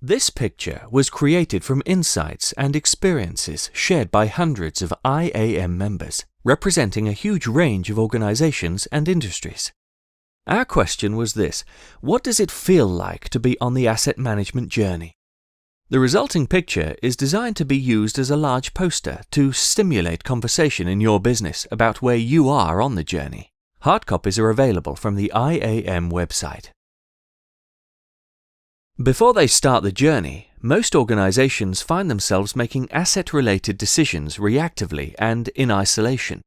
This picture was created from insights and experiences shared by hundreds of IAM members, representing a huge range of organizations and industries. Our question was this: what does it feel like to be on the asset management journey? The resulting picture is designed to be used as a large poster to stimulate conversation in your business about where you are on the journey. Hard copies are available from the IAM website. Before they start the journey, most organizations find themselves making asset-related decisions reactively and in isolation.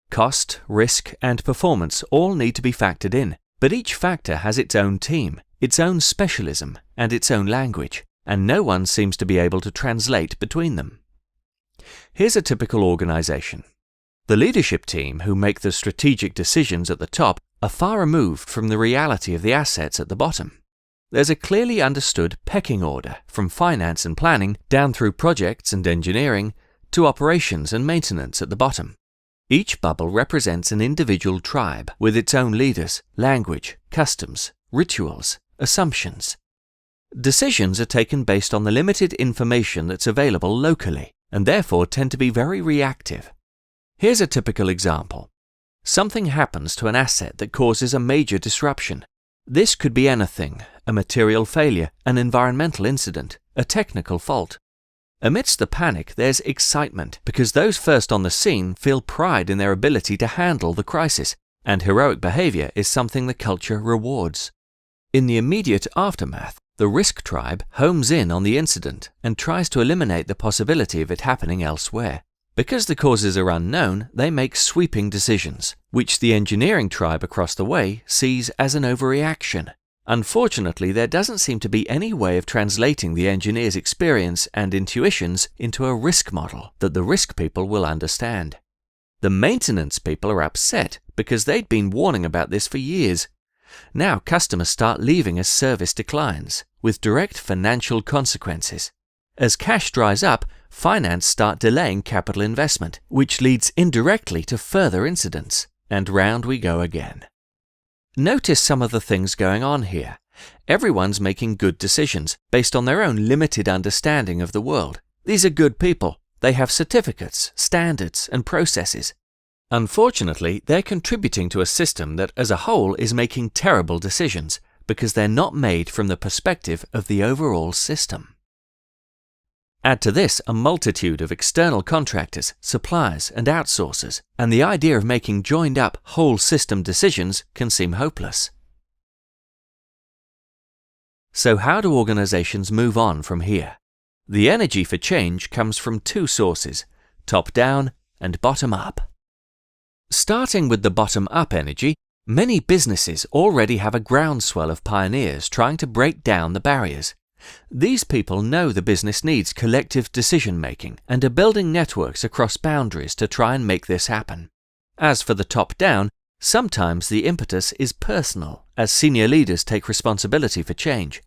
Cost, risk, and performance all need to be factored in, but each factor has its own team, its own specialism, and its own language, and no one seems to be able to translate between them. Here's a typical organization. The leadership team, who make the strategic decisions at the top, are far removed from the reality of the assets at the bottom. There's a clearly understood pecking order from finance and planning down through projects and engineering to operations and maintenance at the bottom. Each bubble represents an individual tribe with its own leaders, language, customs, rituals, assumptions. Decisions are taken based on the limited information that's available locally and therefore tend to be very reactive. Here's a typical example. Something happens to an asset that causes a major disruption. This could be anything: a material failure, an environmental incident, a technical fault. Amidst the panic, there's excitement because those first on the scene feel pride in their ability to handle the crisis, and heroic behavior is something the culture rewards. In the immediate aftermath, the risk tribe homes in on the incident and tries to eliminate the possibility of it happening elsewhere. Because the causes are unknown, they make sweeping decisions, which the engineering tribe across the way sees as an overreaction. Unfortunately, there doesn't seem to be any way of translating the engineer's experience and intuitions into a risk model that the risk people will understand. The maintenance people are upset because they'd been warning about this for years. Now customers start leaving as service declines, with direct financial consequences. As cash dries up, finance start delaying capital investment, which leads indirectly to further incidents, and round we go again. Notice some of the things going on here. Everyone's making good decisions based on their own limited understanding of the world. These are good people. They have certificates, standards, and processes. Unfortunately, they're contributing to a system that as a whole is making terrible decisions because they're not made from the perspective of the overall system. Add to this a multitude of external contractors, suppliers, and outsourcers, and the idea of making joined-up whole system decisions can seem hopeless. So how do organizations move on from here? The energy for change comes from two sources: top-down and bottom-up. Starting with the bottom-up energy, many businesses already have a groundswell of pioneers trying to break down the barriers. These people know the business needs collective decision-making and are building networks across boundaries to try and make this happen. As for the top-down, sometimes the impetus is personal, as senior leaders take responsibility for change.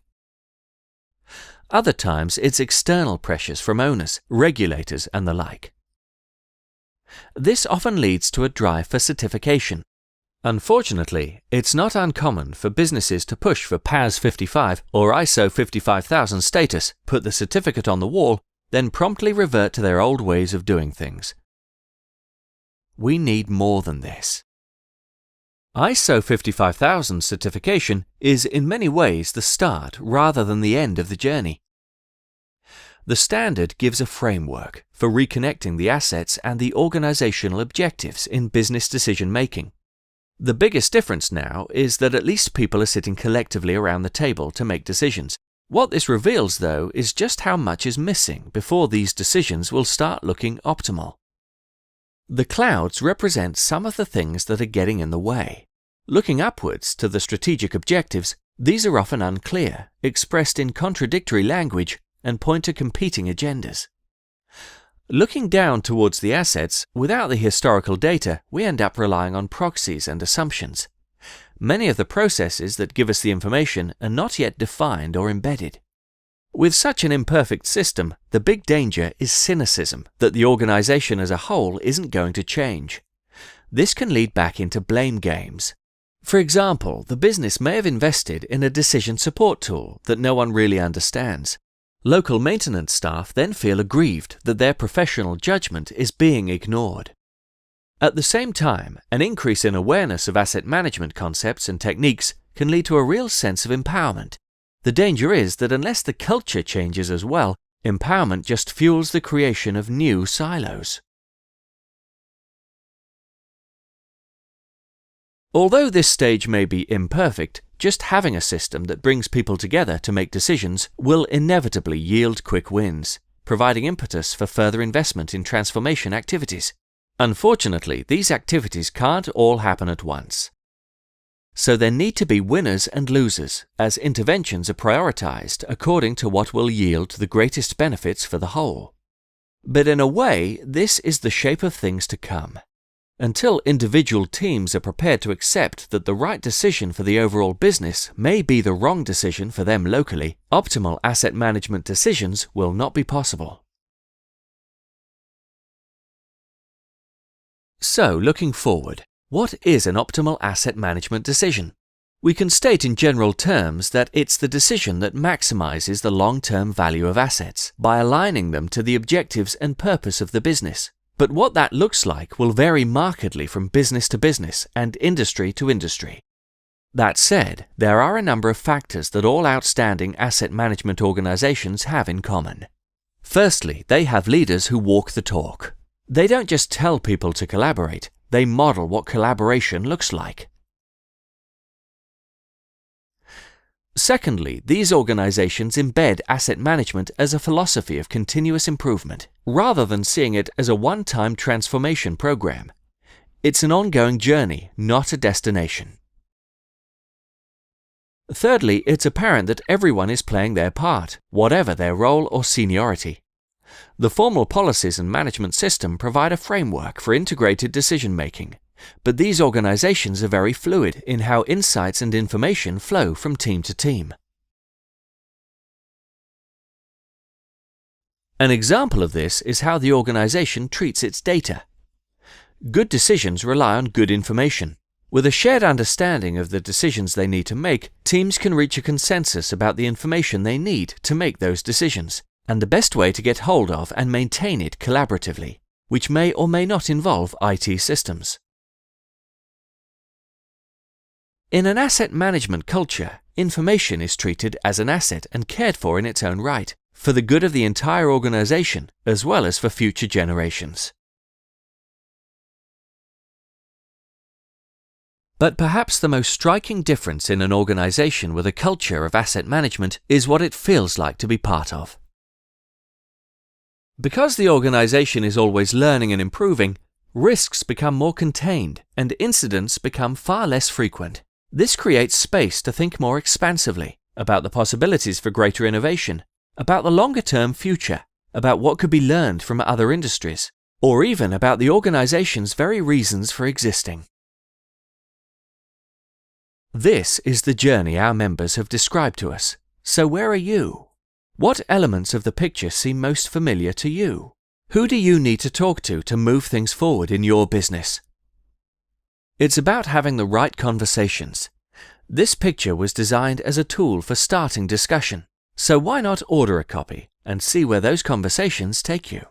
Other times it's external pressures from owners, regulators, and the like. This often leads to a drive for certification. Unfortunately, it's not uncommon for businesses to push for PAS 55 or ISO 55000 status, put the certificate on the wall, then promptly revert to their old ways of doing things. We need more than this. ISO 55000 certification is in many ways the start rather than the end of the journey. The standard gives a framework for reconnecting the assets and the organizational objectives in business decision-making. The biggest difference now is that at least people are sitting collectively around the table to make decisions. What this reveals, though, is just how much is missing before these decisions will start looking optimal. The clouds represent some of the things that are getting in the way. Looking upwards to the strategic objectives, these are often unclear, expressed in contradictory language, and point to competing agendas. Looking down towards the assets, without the historical data, we end up relying on proxies and assumptions. Many of the processes that give us the information are not yet defined or embedded. With such an imperfect system, the big danger is cynicism that the organization as a whole isn't going to change. This can lead back into blame games. For example, the business may have invested in a decision support tool that no one really understands. Local maintenance staff then feel aggrieved that their professional judgment is being ignored. At the same time, an increase in awareness of asset management concepts and techniques can lead to a real sense of empowerment. The danger is that unless the culture changes as well, empowerment just fuels the creation of new silos. Although this stage may be imperfect, just having a system that brings people together to make decisions will inevitably yield quick wins, providing impetus for further investment in transformation activities. Unfortunately, these activities can't all happen at once. So there need to be winners and losers, as interventions are prioritized according to what will yield the greatest benefits for the whole. But in a way, this is the shape of things to come. Until individual teams are prepared to accept that the right decision for the overall business may be the wrong decision for them locally, optimal asset management decisions will not be possible. So, looking forward, what is an optimal asset management decision? We can state in general terms that it's the decision that maximizes the long-term value of assets by aligning them to the objectives and purpose of the business. But what that looks like will vary markedly from business to business and industry to industry. That said, there are a number of factors that all outstanding asset management organizations have in common. Firstly, they have leaders who walk the talk. They don't just tell people to collaborate, they model what collaboration looks like. Secondly, these organizations embed asset management as a philosophy of continuous improvement, rather than seeing it as a one-time transformation program. It's an ongoing journey, not a destination. Thirdly, it's apparent that everyone is playing their part, whatever their role or seniority. The formal policies and management system provide a framework for integrated decision-making, but these organizations are very fluid in how insights and information flow from team to team. An example of this is how the organization treats its data. Good decisions rely on good information. With a shared understanding of the decisions they need to make, teams can reach a consensus about the information they need to make those decisions, and the best way to get hold of and maintain it collaboratively, which may or may not involve IT systems. In an asset management culture, information is treated as an asset and cared for in its own right, for the good of the entire organization, as well as for future generations. But perhaps the most striking difference in an organization with a culture of asset management is what it feels like to be part of. Because the organization is always learning and improving, risks become more contained and incidents become far less frequent. This creates space to think more expansively about the possibilities for greater innovation, about the longer-term future, about what could be learned from other industries, or even about the organization's very reasons for existing. This is the journey our members have described to us. So where are you? What elements of the picture seem most familiar to you? Who do you need to talk to move things forward in your business? It's about having the right conversations. This picture was designed as a tool for starting discussion, so why not order a copy and see where those conversations take you?